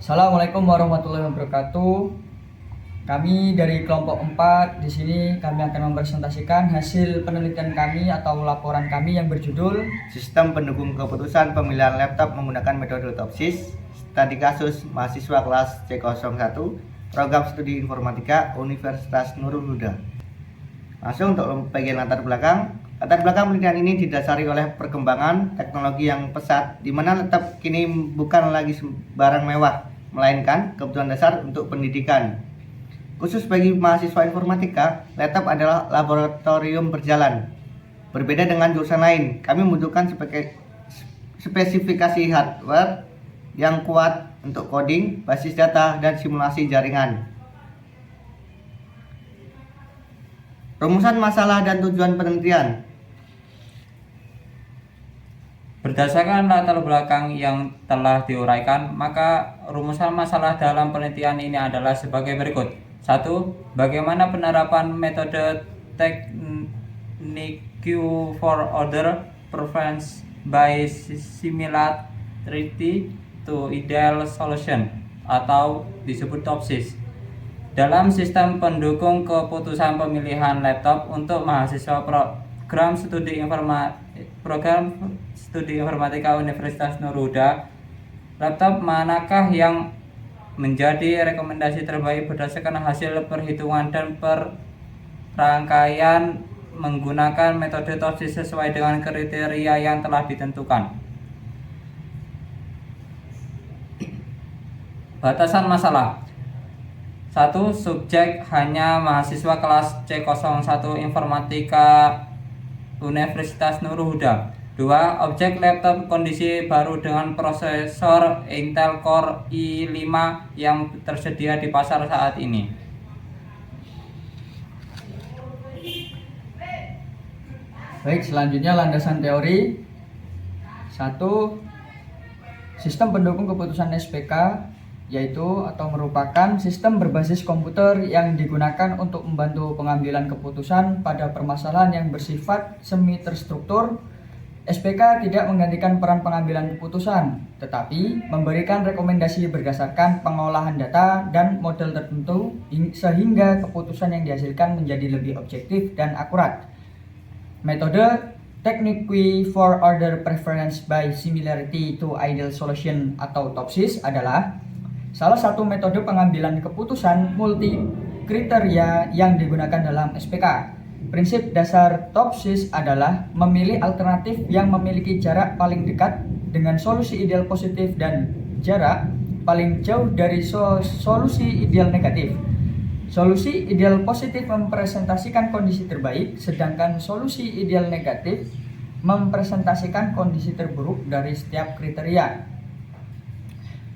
Assalamualaikum warahmatullahi wabarakatuh. Kami dari kelompok 4 di sini kami akan mempresentasikan hasil penelitian kami atau laporan kami yang berjudul Sistem pendukung keputusan pemilihan laptop menggunakan metode TOPSIS, studi kasus mahasiswa kelas C01, program studi informatika Universitas Nurul Huda. Langsung untuk bagian latar belakang penelitian ini didasari oleh perkembangan teknologi yang pesat, di mana laptop kini bukan lagi barang mewah, melainkan kebutuhan dasar untuk pendidikan. Khusus bagi mahasiswa informatika, laptop adalah laboratorium berjalan. Berbeda dengan jurusan lain, kami membutuhkan spesifikasi hardware yang kuat untuk coding, basis data, dan simulasi jaringan. Rumusan masalah dan tujuan penelitian. Berdasarkan latar belakang yang telah diuraikan, maka rumusan masalah dalam penelitian ini adalah sebagai berikut. 1. Bagaimana penerapan metode teknik Q for order preference by similarity to ideal solution atau disebut TOPSIS dalam sistem pendukung keputusan pemilihan laptop untuk mahasiswa program studi informatika Universitas Nurul Huda. Laptop manakah yang menjadi rekomendasi terbaik berdasarkan hasil perhitungan dan perangkaian menggunakan metode TOPSIS sesuai dengan kriteria yang telah ditentukan. Batasan masalah. 1. Subjek hanya mahasiswa kelas C01 Informatika Universitas Nurul Huda. 2. Objek laptop kondisi baru dengan prosesor Intel Core i5 yang tersedia di pasar saat ini. Baik, selanjutnya landasan teori. 1. Sistem pendukung keputusan SPK yaitu atau merupakan sistem berbasis komputer yang digunakan untuk membantu pengambilan keputusan pada permasalahan yang bersifat semi terstruktur. SPK tidak menggantikan peran pengambilan keputusan, tetapi memberikan rekomendasi berdasarkan pengolahan data dan model tertentu sehingga keputusan yang dihasilkan menjadi lebih objektif dan akurat. Metode teknik Q for order preference by similarity to ideal solution atau TOPSIS adalah salah satu metode pengambilan keputusan multi kriteria yang digunakan dalam SPK. Prinsip dasar TOPSIS adalah memilih alternatif yang memiliki jarak paling dekat dengan solusi ideal positif dan jarak paling jauh dari solusi ideal negatif. Solusi ideal positif mempresentasikan kondisi terbaik, sedangkan solusi ideal negatif mempresentasikan kondisi terburuk dari setiap kriteria.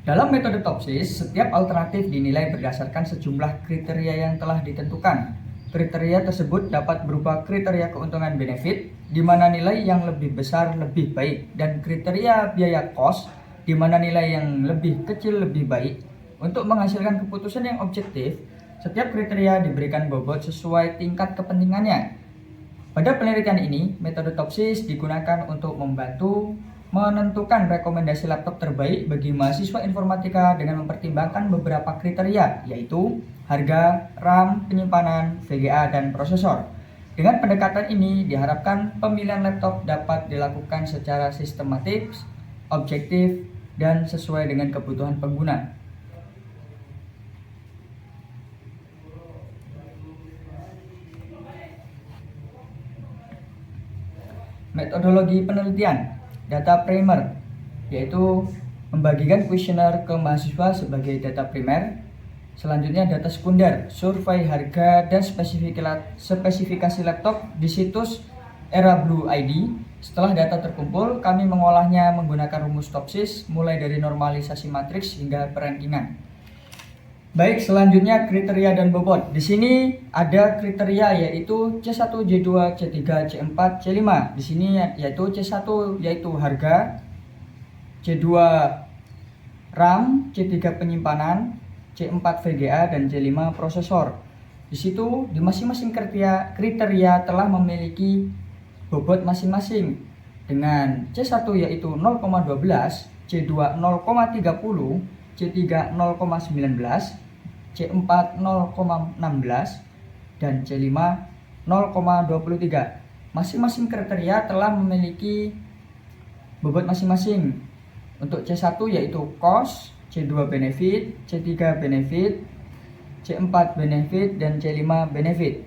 Dalam metode TOPSIS, setiap alternatif dinilai berdasarkan sejumlah kriteria yang telah ditentukan. Kriteria tersebut dapat berupa kriteria keuntungan benefit, di mana nilai yang lebih besar lebih baik, dan kriteria biaya cost, di mana nilai yang lebih kecil lebih baik. Untuk menghasilkan keputusan yang objektif, setiap kriteria diberikan bobot sesuai tingkat kepentingannya. Pada penelitian ini, metode TOPSIS digunakan untuk membantu menentukan rekomendasi laptop terbaik bagi mahasiswa informatika dengan mempertimbangkan beberapa kriteria, yaitu harga, RAM, penyimpanan, VGA, dan prosesor. Dengan pendekatan ini, diharapkan pemilihan laptop dapat dilakukan secara sistematis, objektif, dan sesuai dengan kebutuhan pengguna. Metodologi penelitian. Data primer, yaitu membagikan kuesioner ke mahasiswa sebagai data primer. Selanjutnya data sekunder, survei harga dan spesifikasi laptop di situs Era Blue ID. Setelah data terkumpul, kami mengolahnya menggunakan rumus TOPSIS mulai dari normalisasi matriks hingga perankingan. Baik, selanjutnya kriteria dan bobot. Di sini ada kriteria yaitu C1, J2, C3, C4, C5. Di sini yaitu C1 yaitu harga, C2 RAM, C3 penyimpanan, C4 VGA, dan C5 prosesor. Di situ di masing-masing kriteria telah memiliki bobot masing-masing. Dengan C1 yaitu 0,12, C2 0,30, C3 0,19, C4 0,16, dan C5 0,23. Masing-masing kriteria telah memiliki bobot masing-masing. Untuk C1 yaitu cost, C2 benefit, C3 benefit, C4 benefit, dan C5 benefit.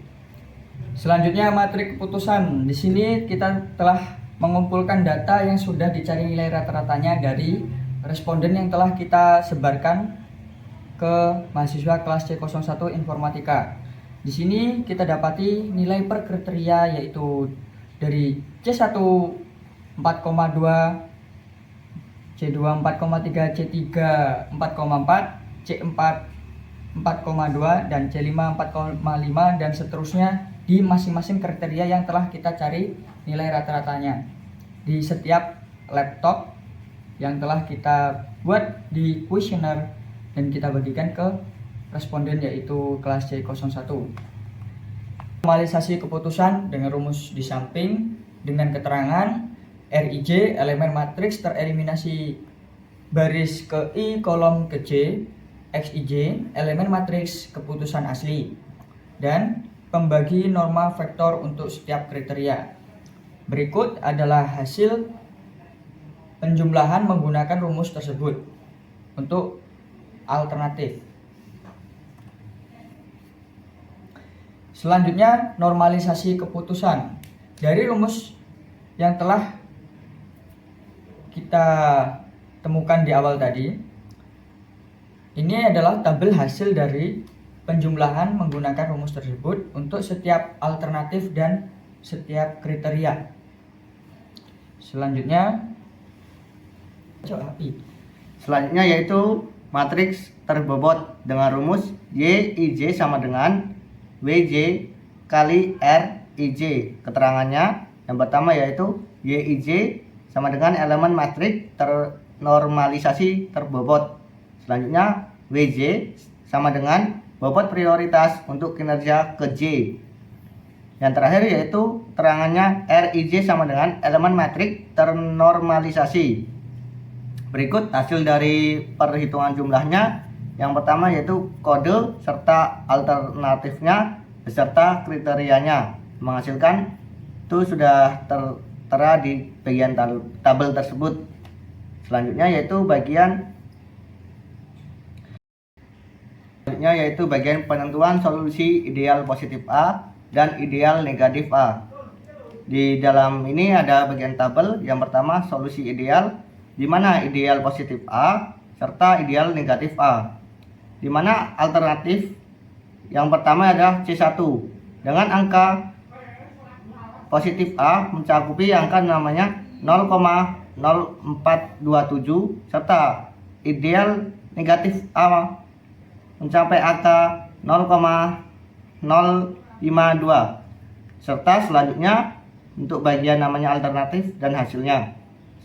Selanjutnya matrik keputusan. Di sini kita telah mengumpulkan data yang sudah dicari nilai rata-ratanya dari responden yang telah kita sebarkan ke mahasiswa kelas C01 Informatika. Di sini kita dapati nilai per kriteria yaitu dari C1 4,2, C2 4,3, C3 4,4, C4 4,2, dan C5 4,5, dan seterusnya di masing-masing kriteria yang telah kita cari nilai rata-ratanya di setiap laptop yang telah kita buat di kuesioner dan kita bagikan ke responden yaitu kelas C01. Normalisasi keputusan dengan rumus di samping dengan keterangan RIJ elemen matriks tereliminasi baris ke I kolom ke J, XIJ elemen matriks keputusan asli, dan pembagi norma vektor untuk setiap kriteria. Berikut adalah hasil penjumlahan menggunakan rumus tersebut untuk alternatif. Selanjutnya, normalisasi keputusan. Dari rumus yang telah kita temukan di awal tadi, ini adalah tabel hasil dari penjumlahan menggunakan rumus tersebut untuk setiap alternatif dan setiap kriteria. Selanjutnya yaitu matriks terbobot dengan rumus YIJ sama dengan WJ kali RIJ. Keterangannya yang pertama yaitu YIJ sama dengan elemen matriks ternormalisasi terbobot. Selanjutnya WJ sama dengan bobot prioritas untuk kinerja ke J. Yang terakhir yaitu keterangannya RIJ sama dengan elemen matriks ternormalisasi. Berikut hasil dari perhitungan jumlahnya. Yang pertama yaitu kode serta alternatifnya beserta kriterianya, menghasilkan itu sudah tertera di bagian tabel tersebut. Selanjutnya yaitu bagian penentuan solusi ideal positif A dan ideal negatif A. Di dalam ini ada bagian tabel. Yang pertama solusi ideal, di mana ideal positif A serta ideal negatif A. Di mana alternatif yang pertama adalah C1 dengan angka positif A mencakupi angka namanya 0,0427 serta ideal negatif A mencapai angka 0,052. Serta selanjutnya untuk bagian namanya alternatif dan hasilnya.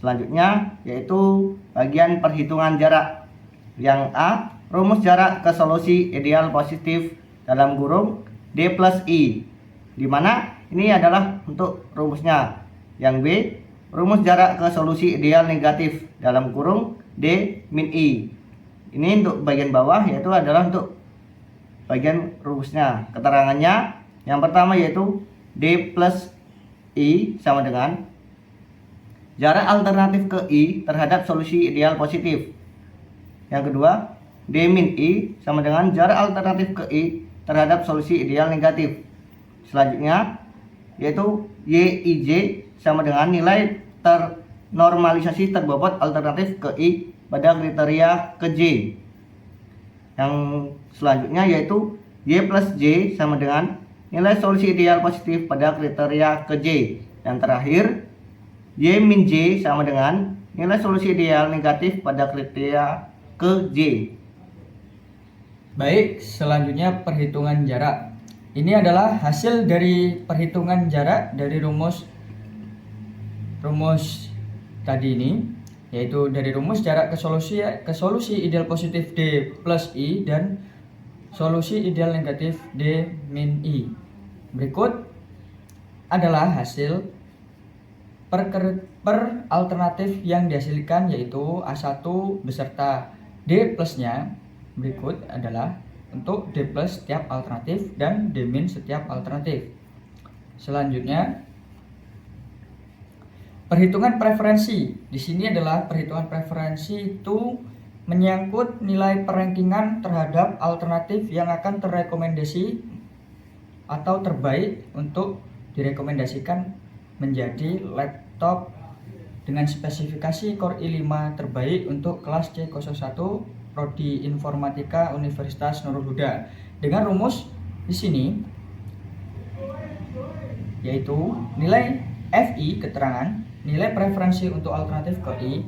Selanjutnya yaitu bagian perhitungan jarak. Yang A, rumus jarak ke solusi ideal positif dalam kurung D plus I, di mana ini adalah untuk rumusnya. Yang B, rumus jarak ke solusi ideal negatif dalam kurung D min I. Ini untuk bagian bawah yaitu adalah untuk bagian rumusnya. Keterangannya yang pertama yaitu D plus I sama dengan jarak alternatif ke I terhadap solusi ideal positif. Yang kedua, D min I sama dengan jarak alternatif ke I terhadap solusi ideal negatif. Selanjutnya yaitu YIJ sama dengan nilai ternormalisasi terbobot alternatif ke I pada kriteria ke J. Yang selanjutnya yaitu Y plus J sama dengan nilai solusi ideal positif pada kriteria ke J. Yang terakhir Y min J sama dengan nilai solusi ideal negatif pada kriteria ke J. Baik, selanjutnya perhitungan jarak. Ini adalah hasil dari perhitungan jarak dari rumus tadi ini, yaitu dari rumus jarak ke solusi ideal positif D plus I dan solusi ideal negatif D min I. Berikut adalah hasil per alternatif yang dihasilkan, yaitu A1 beserta D plusnya berikut adalah untuk D plus setiap alternatif dan D min setiap alternatif. Selanjutnya, perhitungan preferensi. Di sini adalah perhitungan preferensi itu menyangkut nilai perankingan terhadap alternatif yang akan terrekomendasi atau terbaik untuk direkomendasikan menjadi laptop dengan spesifikasi Core i5 terbaik untuk kelas C01 Prodi Informatika Universitas Nurul Huda. Dengan rumus di sini yaitu nilai FI keterangan, nilai preferensi untuk alternatif ke I.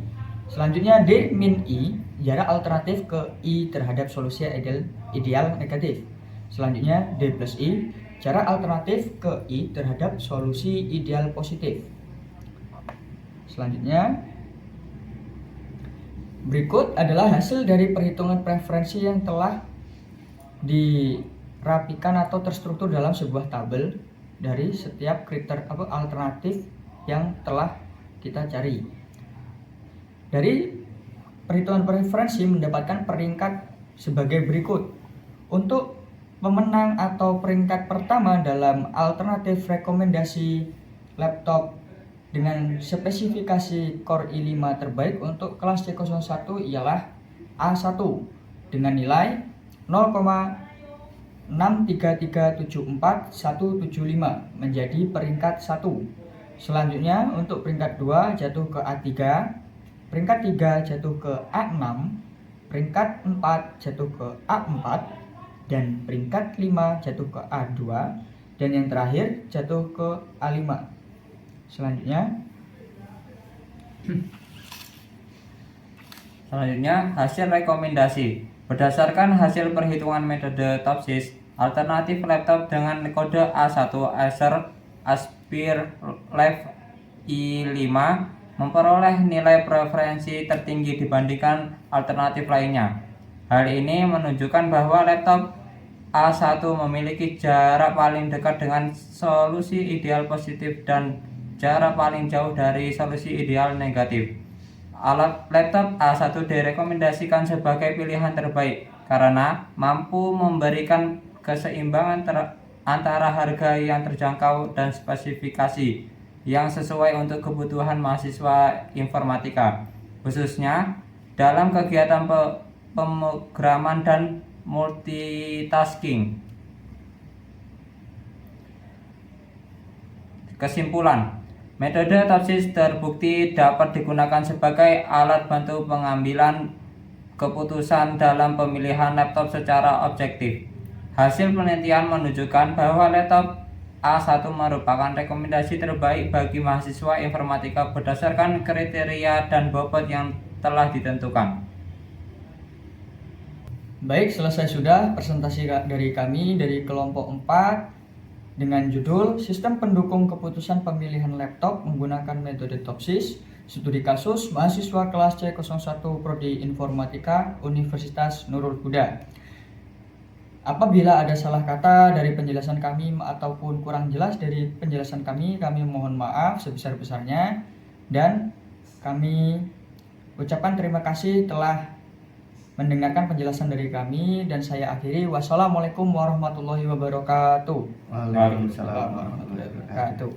Selanjutnya D min I, jarak alternatif ke I terhadap solusi ideal negatif. Selanjutnya D plus I, jarak alternatif ke I terhadap solusi ideal positif. Selanjutnya, berikut adalah hasil dari perhitungan preferensi yang telah dirapikan atau terstruktur dalam sebuah tabel dari setiap kriteria alternatif yang telah kita cari. Dari perhitungan preferensi mendapatkan peringkat sebagai berikut. Untuk pemenang atau peringkat pertama dalam alternatif rekomendasi laptop dengan spesifikasi Core i5 terbaik untuk kelas C01 ialah A1 dengan nilai 0,63374175 menjadi peringkat 1. Selanjutnya untuk peringkat 2 jatuh ke A3, peringkat 3 jatuh ke A6, peringkat 4 jatuh ke A4, dan peringkat 5 jatuh ke A2, dan yang terakhir jatuh ke A5. Selanjutnya hasil rekomendasi. Berdasarkan hasil perhitungan metode TOPSIS, alternatif laptop dengan kode A1 Acer Aspire Live i5 memperoleh nilai preferensi tertinggi dibandingkan alternatif lainnya. Hal ini menunjukkan bahwa laptop A1 memiliki jarak paling dekat dengan solusi ideal positif dan jarak paling jauh dari solusi ideal negatif. Laptop A1 direkomendasikan sebagai pilihan terbaik karena mampu memberikan keseimbangan antara harga yang terjangkau dan spesifikasi yang sesuai untuk kebutuhan mahasiswa informatika, khususnya dalam kegiatan pemrograman dan multitasking. Kesimpulan, metode TOPSIS terbukti dapat digunakan sebagai alat bantu pengambilan keputusan dalam pemilihan laptop secara objektif. Hasil penelitian menunjukkan bahwa laptop A1 merupakan rekomendasi terbaik bagi mahasiswa informatika berdasarkan kriteria dan bobot yang telah ditentukan. baik, selesai sudah presentasi dari kami dari kelompok 4 dengan judul Sistem Pendukung Keputusan Pemilihan Laptop menggunakan metode TOPSIS, studi kasus mahasiswa kelas C01 Prodi Informatika Universitas Nurul Huda. Apabila ada salah kata dari penjelasan kami ataupun kurang jelas dari penjelasan kami mohon maaf sebesar-besarnya, dan kami ucapkan terima kasih telah mendengarkan penjelasan dari kami, dan saya akhiri. Wassalamualaikum warahmatullahi wabarakatuh. Waalaikumsalam warahmatullahi wabarakatuh.